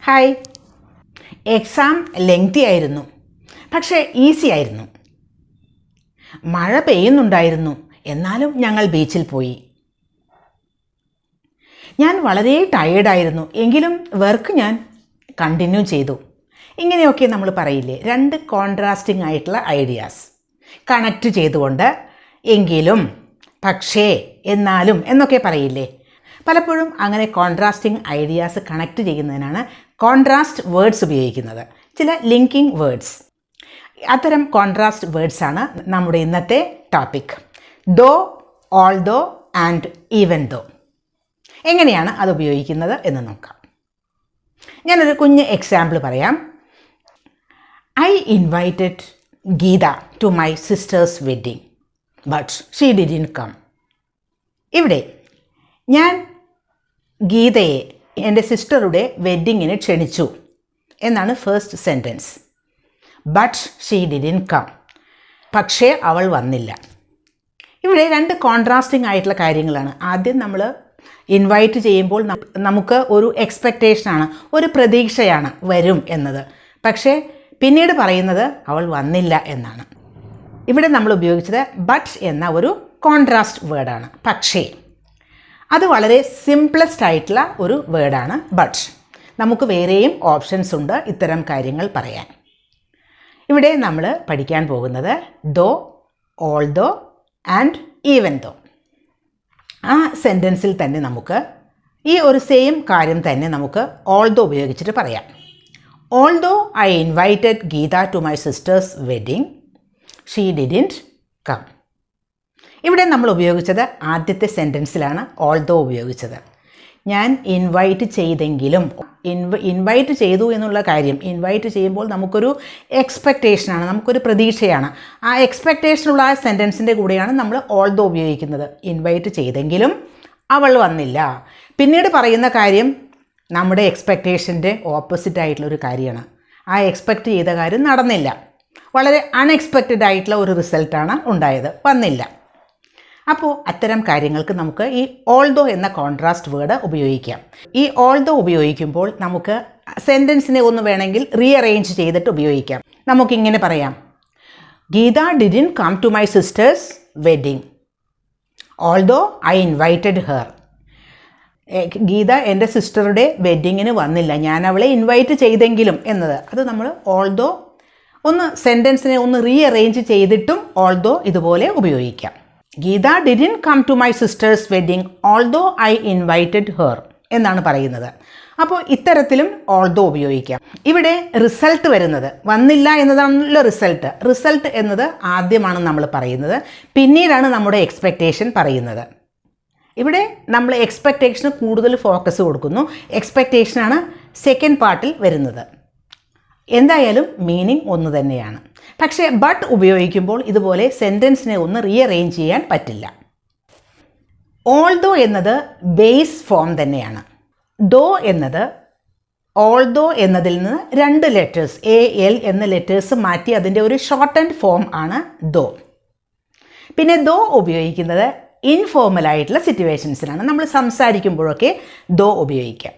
Hi. Exam lengthy ആയിരുന്നു, പക്ഷേ easy ആയിരുന്നു. മഴ പെയ്യുന്നുണ്ടായിരുന്നു, എന്നാലും ഞങ്ങൾ ബീച്ചിൽ പോയി. ഞാൻ വളരെ ടയേർഡായിരുന്നു, എങ്കിലും വർക്ക് ഞാൻ കണ്ടിന്യൂ ചെയ്തു. ഇങ്ങനെയൊക്കെ നമ്മൾ പറയില്ലേ, രണ്ട് കോൺട്രാസ്റ്റിംഗ് ആയിട്ടുള്ള ഐഡിയാസ് കണക്റ്റ് ചെയ്തുകൊണ്ട് എങ്കിലും, പക്ഷേ, എന്നാലും എന്നൊക്കെ പറയില്ലേ. പലപ്പോഴും അങ്ങനെ കോൺട്രാസ്റ്റിംഗ് ഐഡിയാസ് കണക്റ്റ് ചെയ്യുന്നതിനാണ് കോൺട്രാസ്റ്റ് വേർഡ്സ് ഉപയോഗിക്കുന്നത്, ചില ലിങ്കിങ് വേർഡ്സ്. അത്തരം കോൺട്രാസ്റ്റ് വേർഡ്സാണ് നമ്മുടെ ഇന്നത്തെ topic. Though, although and even though. എങ്ങനെയാണ് അത് ഉപയോഗിക്കുന്നത് എന്ന് നോക്കാം. ഞാനൊരു കുഞ്ഞ് എക്സാമ്പിൾ പറയാം. I invited Geetha to my sister's wedding, but she didn't come. ഇവിടെ ഞാൻ ഗീതയെ എൻ്റെ സിസ്റ്ററുടെ വെഡ്ഡിങ്ങിന് ക്ഷണിച്ചു എന്നാണ് first sentence. But she didn't come. പക്ഷേ അവൾ വന്നില്ല. ഇവിടെ രണ്ട് കോൺട്രാസ്റ്റിംഗ് ആയിട്ടുള്ള കാര്യങ്ങളാണ്. ആദ്യം നമ്മൾ ഇൻവൈറ്റ് ചെയ്യുമ്പോൾ നമുക്ക് ഒരു എക്സ്പെക്റ്റേഷനാണ്, ഒരു പ്രതീക്ഷയാണ് വരും എന്നത്. പക്ഷേ പിന്നീട് പറയുന്നത് അവൾ വന്നില്ല എന്നാണ്. ഇവിടെ നമ്മൾ ഉപയോഗിച്ചത് ബട്ട് എന്ന ഒരു കോൺട്രാസ്റ്റ് വേർഡാണ്. പക്ഷേ അത് വളരെ സിംപ്ലസ്റ്റ് ആയിട്ടുള്ള ഒരു വേർഡാണ് ബട്ട്. നമുക്ക് വേറെയും ഓപ്ഷൻസ് ഉണ്ട് ഇത്തരം കാര്യങ്ങൾ പറയാൻ. ഇവിടെ നമ്മൾ പഠിക്കാൻ പോകുന്നത് though, although and even though. ആ സെൻറ്റൻസിൽ തന്നെ നമുക്ക് ഈ ഒരു സെയിം കാര്യം തന്നെ നമുക്ക് ഓൾ ദോ ഉപയോഗിച്ചിട്ട് പറയാം. Although I invited Geetha to my sister's wedding, she didn't come. ഇവിടെ നമ്മൾ ഉപയോഗിച്ചത് ആദ്യത്തെ സെൻറ്റൻസിലാണ് ഓൾ ദോ ഉപയോഗിച്ചത്. ഞാൻ ഇൻവൈറ്റ് ചെയ്തെങ്കിലും, ഇൻവൈറ്റ് ചെയ്തു എന്നുള്ള കാര്യം, ഇൻവൈറ്റ് ചെയ്യുമ്പോൾ നമുക്കൊരു എക്സ്പെക്റ്റേഷനാണ്, നമുക്കൊരു പ്രതീക്ഷയാണ്. ആ എക്സ്പെക്റ്റേഷനുള്ള ആ സെൻറ്റൻസിൻ്റെ കൂടെയാണ് നമ്മൾ ഓൾ ദോ ഉപയോഗിക്കുന്നത്. ഇൻവൈറ്റ് ചെയ്തെങ്കിലും അവൾ വന്നില്ല. പിന്നീട് പറയുന്ന കാര്യം നമ്മുടെ എക്സ്പെക്റ്റേഷൻ്റെ ഓപ്പോസിറ്റ് ആയിട്ടുള്ളൊരു കാര്യമാണ്. ആ എക്സ്പെക്റ്റ് ചെയ്ത കാര്യം നടന്നില്ല. വളരെ അൺഎക്സ്പെക്റ്റഡ് ആയിട്ടുള്ള ഒരു റിസൾട്ടാണ് ഉണ്ടായത്, വന്നില്ല. അപ്പോൾ അത്തരം കാര്യങ്ങൾക്ക് നമുക്ക് ഈ ഓൾ ദോ എന്ന കോൺട്രാസ്റ്റ് വേർഡ് ഉപയോഗിക്കാം. ഈ ഓൾ ദോ ഉപയോഗിക്കുമ്പോൾ നമുക്ക് സെൻറ്റൻസിനെ ഒന്ന് വേണമെങ്കിൽ റീഅറേഞ്ച് ചെയ്തിട്ട് ഉപയോഗിക്കാം. നമുക്കിങ്ങനെ പറയാം: Geetha didn't come to my sister's wedding, although I invited her. Geetha എൻ്റെ സിസ്റ്ററുടെ വെഡ്ഡിങ്ങിന് വന്നില്ല, ഞാൻ അവളെ ഇൻവൈറ്റ് ചെയ്തെങ്കിലും എന്നത്. അത് നമ്മൾ ഓൾ ദോ ഒന്ന് സെൻറ്റൻസിനെ ഒന്ന് റീഅറേഞ്ച് ചെയ്തിട്ടും ഓൾ ദോ ഇതുപോലെ ഉപയോഗിക്കാം. Geetha didn't come to my sister's wedding although I invited her എന്നാണ് പറയുന്നത്. അപ്പോൾ ഇത്തരത്തിലും ഓൾ ദോ ഉപയോഗിക്കാം. ഇവിടെ റിസൾട്ട് വരുന്നത് വന്നില്ല എന്നതാണല്ലോ റിസൾട്ട്. റിസൾട്ട് എന്നത് ആദ്യമാണ് നമ്മൾ പറയുന്നത്, പിന്നീടാണ് നമ്മുടെ എക്സ്പെക്റ്റേഷൻ പറയുന്നത്. ഇവിടെ നമ്മൾ എക്സ്പെക്റ്റേഷന് കൂടുതൽ ഫോക്കസ് കൊടുക്കുന്നു. എക്സ്പെക്റ്റേഷനാണ് സെക്കൻഡ് പാർട്ടിൽ വരുന്നത്. എന്തായാലും മീനിങ് ഒന്ന് തന്നെയാണ്. പക്ഷേ ബട്ട് ഉപയോഗിക്കുമ്പോൾ ഇതുപോലെ സെൻറ്റൻസിനെ ഒന്ന് റീഅറേഞ്ച് ചെയ്യാൻ പറ്റില്ല. ഓൾ ദോ എന്നത് ബേസ് ഫോം തന്നെയാണ്. ദോ എന്നത് ഓൾ ദോ എന്നതിൽ നിന്ന് രണ്ട് ലെറ്റേഴ്സ് AL എന്ന ലെറ്റേഴ്സ് മാറ്റി അതിൻ്റെ ഒരു ഷോർട്ടൻഡ് ഫോം ആണ് ദോ. പിന്നെ ദോ ഉപയോഗിക്കുന്നത് ഇൻഫോർമലായിട്ടുള്ള സിറ്റുവേഷൻസിലാണ്. നമ്മൾ സംസാരിക്കുമ്പോഴൊക്കെ ദോ ഉപയോഗിക്കാം.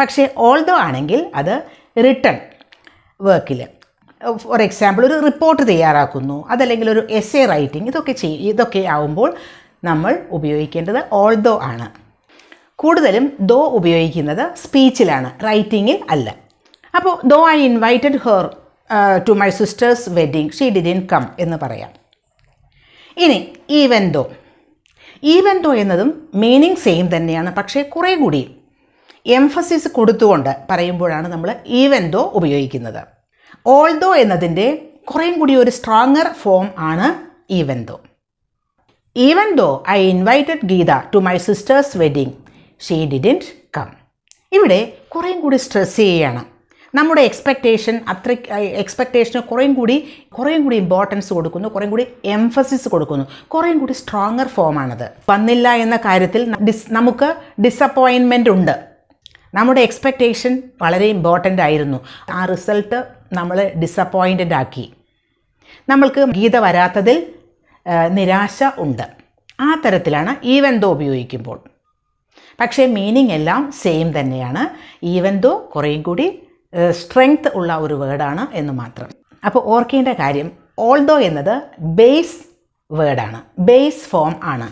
പക്ഷേ ഓൾ ദോ ആണെങ്കിൽ അത് റിട്ടൺ വർക്കിൽ, ഫോർ എക്സാമ്പിൾ ഒരു റിപ്പോർട്ട് തയ്യാറാക്കുന്നു, അതല്ലെങ്കിൽ ഒരു എസ്സേ റൈറ്റിംഗ്, ഇതൊക്കെ ആവുമ്പോൾ നമ്മൾ ഉപയോഗിക്കേണ്ടത് ഓൾ ദോ ആണ്. കൂടുതലും ദോ ഉപയോഗിക്കുന്നത് സ്പീച്ചിലാണ്, റൈറ്റിങ്ങിൽ അല്ല. അപ്പോൾ though I invited her to my sister's wedding, she didn't come എന്ന് പറയാം. ഇനി ഈവൻ ദോ. ഈവൻ ദോ എന്നതും മീനിങ് സെയിം തന്നെയാണ്, പക്ഷേ കുറേ കൂടി എംഫസിസ് കൊടുത്തുകൊണ്ട് പറയുമ്പോഴാണ് നമ്മൾ ഈവൻ ദോ ഉപയോഗിക്കുന്നത്. ഓൾ ദോ എന്നതിൻ്റെ കുറേ കൂടി ഒരു സ്ട്രോങ്ങർ ഫോം ആണ് even though. Even though I invited Geetha to my sister's wedding, she didn't come. ഇവിടെ കുറേ കൂടി സ്ട്രെസ് ചെയ്യുകയാണ്. നമ്മുടെ എക്സ്പെക്റ്റേഷന് കുറേയും കൂടി ഇമ്പോർട്ടൻസ് കൊടുക്കുന്നു, കുറേയും കൂടി എംഫസിസ് കൊടുക്കുന്നു, കുറേയും കൂടി സ്ട്രോങ്ങർ ഫോമാണത്. വന്നില്ല എന്ന കാര്യത്തിൽ നമുക്ക് ഡിസപ്പോയിൻമെൻ്റ് ഉണ്ട്. നമ്മുടെ എക്സ്പെക്റ്റേഷൻ വളരെ ഇമ്പോർട്ടൻ്റ് ആയിരുന്നു, ആ റിസൾട്ട് നമ്മളെ ഡിസപ്പോയിൻറ്റഡ് ആക്കി. നമ്മൾക്ക് ഗീത വരാത്തതിൽ നിരാശ ഉണ്ട്. ആ തരത്തിലാണ് ഈവൻ ദോ ഉപയോഗിക്കുമ്പോൾ. പക്ഷേ മീനിങ് എല്ലാം സെയിം തന്നെയാണ്. ഈവൻ ദോ കുറേയും കൂടി സ്ട്രെങ്ത് ഉള്ള ഒരു വേർഡാണ് എന്ന് മാത്രം. അപ്പോൾ ഓർക്കേണ്ട കാര്യം, ഓൾദോ എന്നത് ബേസ് വേർഡാണ്, ബേസ് ഫോം ആണ്.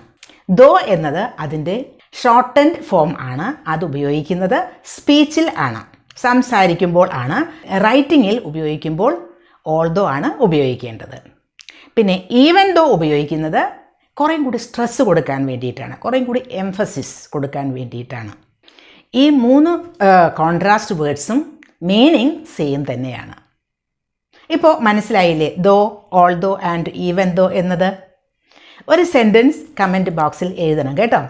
ദോ എന്നത് അതിൻ്റെ ഷോർട്ടൻഡ് ഫോം ആണ്. അത് ഉപയോഗിക്കുന്നത് സ്പീച്ചിൽ ആണ്, സംസാരിക്കുമ്പോൾ ആണ്. റൈറ്റിങ്ങിൽ ഉപയോഗിക്കുമ്പോൾ ഓൾദോ ആണ് ഉപയോഗിക്കേണ്ടത്. പിന്നെ ഈവൻ ദോ ഉപയോഗിക്കുന്നത് കുറേയും കൂടി സ്ട്രെസ് കൊടുക്കാൻ വേണ്ടിയിട്ടാണ്, കുറേയും കൂടി എംഫസിസ് കൊടുക്കാൻ വേണ്ടിയിട്ടാണ്. ഈ 3 കോൺട്രാസ്റ്റ് വേർഡ്സും മീനിങ് സെയിം തന്നെയാണ്. ഇപ്പോൾ മനസ്സിലായില്ലേ ദോ, ഓൾദോ ആൻഡ് ഈവൻ ദോ എന്നത്? ഒരു സെൻറ്റൻസ് കമൻറ്റ് ബോക്സിൽ എഴുതണം കേട്ടോ.